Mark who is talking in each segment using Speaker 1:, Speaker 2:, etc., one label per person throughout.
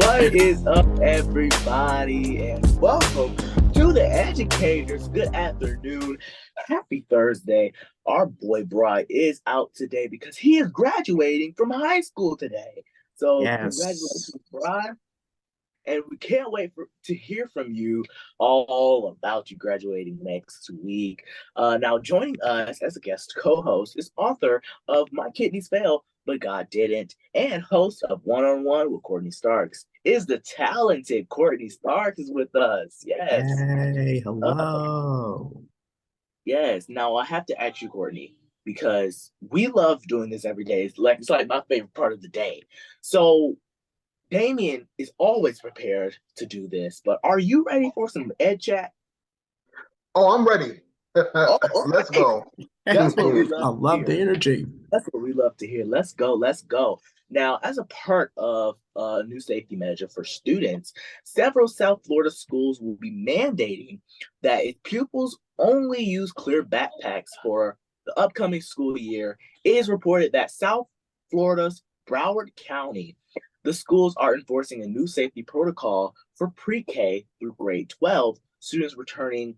Speaker 1: What is up, everybody, and welcome to the educators. Good afternoon. Happy Thursday. Our boy Bry is out today because he is graduating from high school today. So,
Speaker 2: Yes.
Speaker 1: congratulations, Bry. And we can't wait to hear from you all about you graduating next week. Now, joining us as a guest co-host is author of My Kidneys Fail, But God Didn't, and host of One on One with Courtney Starks. Is the talented Courtney Starks is with us? Yes,
Speaker 2: Hey,
Speaker 1: uh,
Speaker 2: hello.
Speaker 1: yes. Now I have to ask you, Courtney, because we love doing this every day. It's like my favorite part of the day. So Damien is always prepared to do this, but are you ready for some ed chat?
Speaker 3: Oh, I'm ready.
Speaker 1: Oh, all
Speaker 3: Let's
Speaker 1: right.
Speaker 3: go.
Speaker 1: That's what we
Speaker 2: I
Speaker 1: love to
Speaker 2: love the
Speaker 1: hear.
Speaker 2: energy.
Speaker 1: That's what we love to hear. Let's go. Let's go. Now, as a part of a new safety measure for students, several South Florida schools will be mandating that if pupils only use clear backpacks for the upcoming school year. It is reported that South Florida's Broward County, the schools are enforcing a new safety protocol for pre-K through grade 12 students returning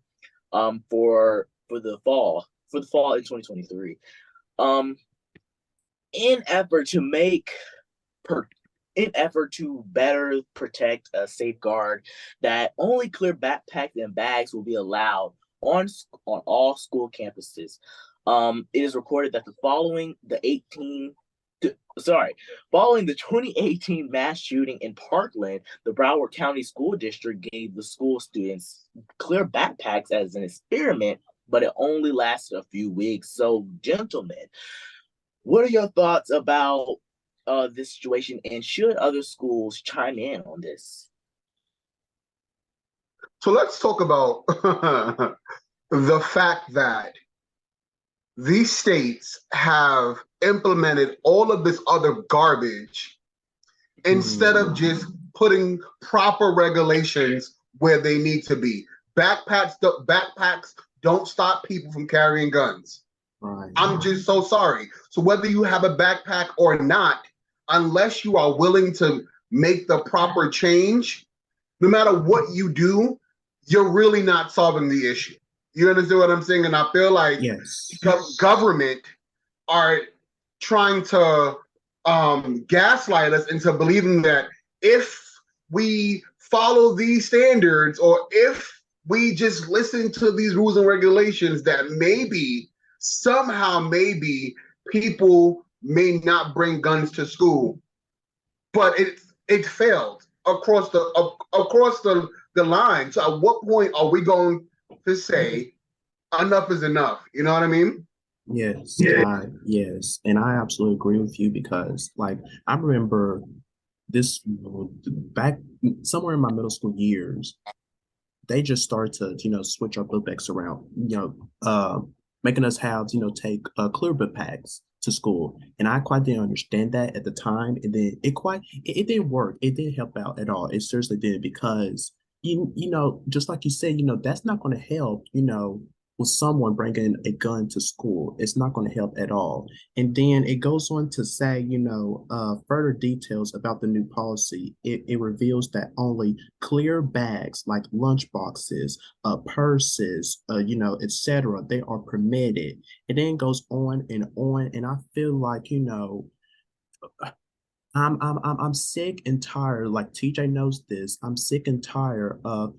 Speaker 1: for the fall in 2023. Um, in effort to make per in effort to better protect a safeguard that only clear backpacks and bags will be allowed on all school campuses. It is reported that following the 2018 mass shooting in Parkland, the Broward County School District gave the school students clear backpacks as an experiment, but it only lasted a few weeks. So, gentlemen, what are your thoughts about this situation, and should other schools chime in on this?
Speaker 3: So let's talk about the fact that these states have implemented all of this other garbage instead of
Speaker 2: Mm,
Speaker 3: just putting proper regulations where they need to be. Backpacks don't stop people from carrying guns.
Speaker 2: right.
Speaker 3: I'm just so sorry. So whether you have a backpack or not, unless you are willing to make the proper change, no matter what you do, you're really not solving the issue. You understand what I'm saying? And I feel like
Speaker 2: Yes.
Speaker 3: government are trying to gaslight us into believing that if we follow these standards or if we just listen to these rules and regulations, that maybe somehow maybe people may not bring guns to school. But it failed across the line. So at what point are we going to say enough is enough? You know what I mean?
Speaker 2: Yes, and I absolutely agree with you because I remember this back somewhere in my middle school years, they just started to, switch our book bags around, making us have, take clear book packs to school. And I quite didn't understand that at the time. And then it didn't work. It didn't help out at all. It seriously didn't because, just like you said, that's not going to help, with someone bringing a gun to school. It's not going to help at all. And then it goes on to say, further details about the new policy. It reveals that only clear bags like lunch boxes, purses, etc. They are permitted. It then goes on, and I feel like I'm sick and tired. Like TJ knows this. I'm sick and tired of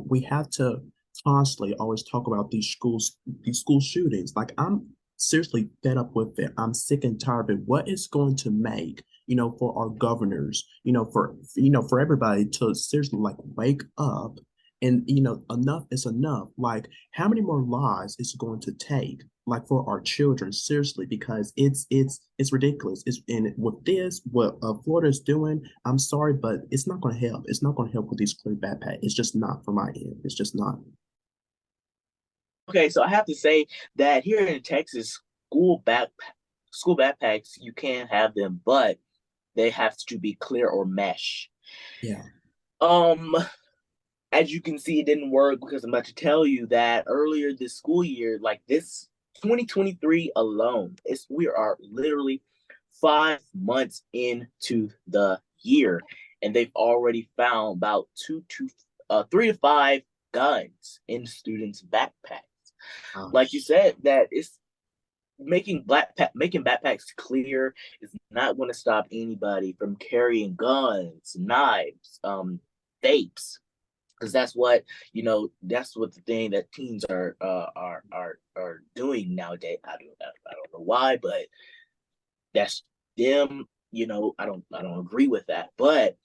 Speaker 2: we have to constantly always talk about these school shootings. Like I'm seriously fed up with it. I'm sick and tired of it. What is going to make for our governors, for everybody to seriously like wake up and enough is enough. Like how many more lives is it going to take? Like for our children, seriously, because it's ridiculous. It's and with this, what Florida is doing, I'm sorry, but it's not going to help. It's not going to help with these clear backpack. It's just not for my end. It's just not.
Speaker 1: Okay, so I have to say that here in Texas, school back school backpacks you can have them, but they have to be clear or mesh.
Speaker 2: Yeah.
Speaker 1: Um, as you can see, it didn't work because I'm about to tell you that earlier this school year, like this 2023 alone, we are literally 5 months into the year, and they've already found about 3 to 5 guns in students' backpacks. Like you said, that it's making backpacks clear is not going to stop anybody from carrying guns, knives, vapes, because that's what the thing that teens are doing nowadays. I don't know why, but that's them. I don't agree with that. But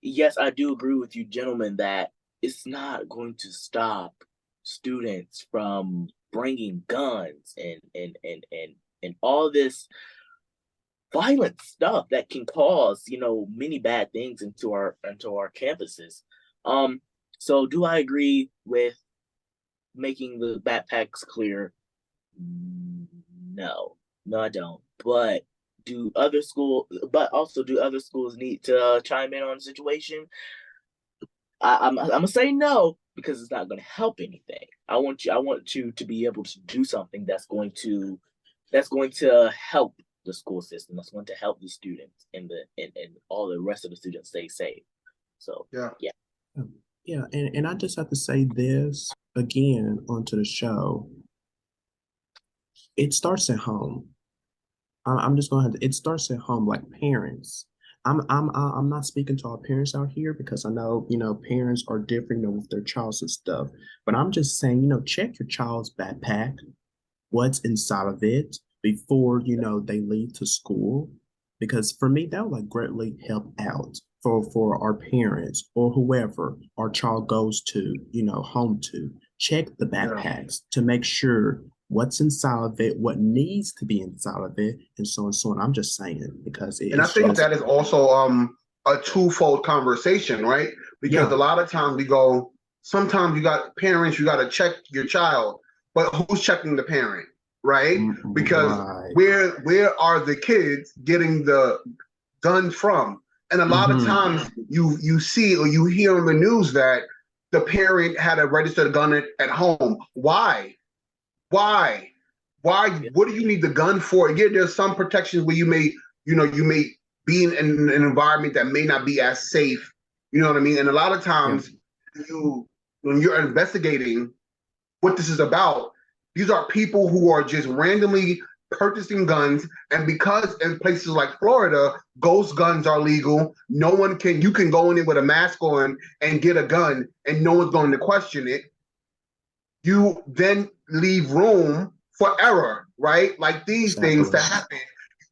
Speaker 1: yes, I do agree with you, gentlemen, that it's not going to stop students from bringing guns and all this violent stuff that can cause many bad things into our campuses. So do I agree with making the backpacks clear? No, no, I don't. But do other schools need to chime in on the situation? I'm gonna say no because it's not going to help anything. I want you to be able to do something that's going to help the school system. That's going to help the students and all the rest of the students stay safe. So
Speaker 3: Yeah.
Speaker 2: Yeah, and I just have to say this again onto the show. It starts at home. I'm just gonna have to, it starts at home, like parents. I'm not speaking to our parents out here because I know, parents are different, with their child's and stuff. But I'm just saying, check your child's backpack, what's inside of it before, they leave to school. Because for me, that would like greatly help out for our parents or whoever our child goes to, home to. Check the backpacks to make sure what's inside of it, what needs to be inside of it, and so on and so on. I'm just saying because
Speaker 3: and I think that is also a twofold conversation, right? Because a lot of times sometimes you got parents, you got to check your child, but who's checking the parent, right? Because where are the kids getting the guns from? And a lot of times you see or you hear on the news that the parent had a registered gun at home. Why? Why? What do you need the gun for? Yeah, there's some protections where you may be in an environment that may not be as safe. You know what I mean? And a lot of times when you're investigating what this is about, these are people who are just randomly purchasing guns. And because in places like Florida, ghost guns are legal, you can go in there with a mask on and get a gun and no one's going to question it. You then leave room for error, right? Like these things that happen.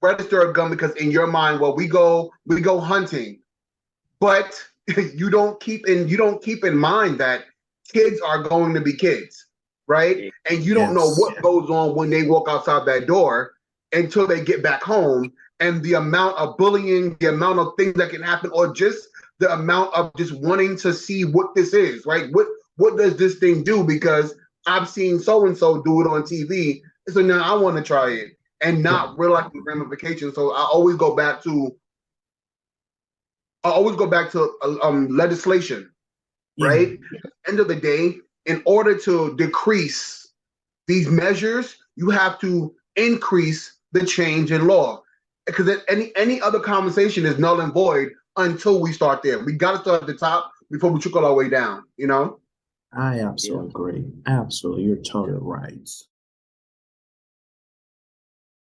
Speaker 3: Register a gun because in your mind, well, we go hunting, but you don't keep in mind that kids are going to be kids, right? And you don't know what goes on when they walk outside that door until they get back home, and the amount of bullying, the amount of things that can happen, or just the amount of just wanting to see what this is, right? What does this thing do? Because I've seen so and so do it on TV, so now I want to try it, and not realize the ramifications. So I always go back to legislation, right? End of the day, in order to decrease these measures, you have to increase the change in law, because any other conversation is null and void until we start there. We got to start at the top before we trickle our way down.
Speaker 2: I absolutely agree. Absolutely, you're totally right.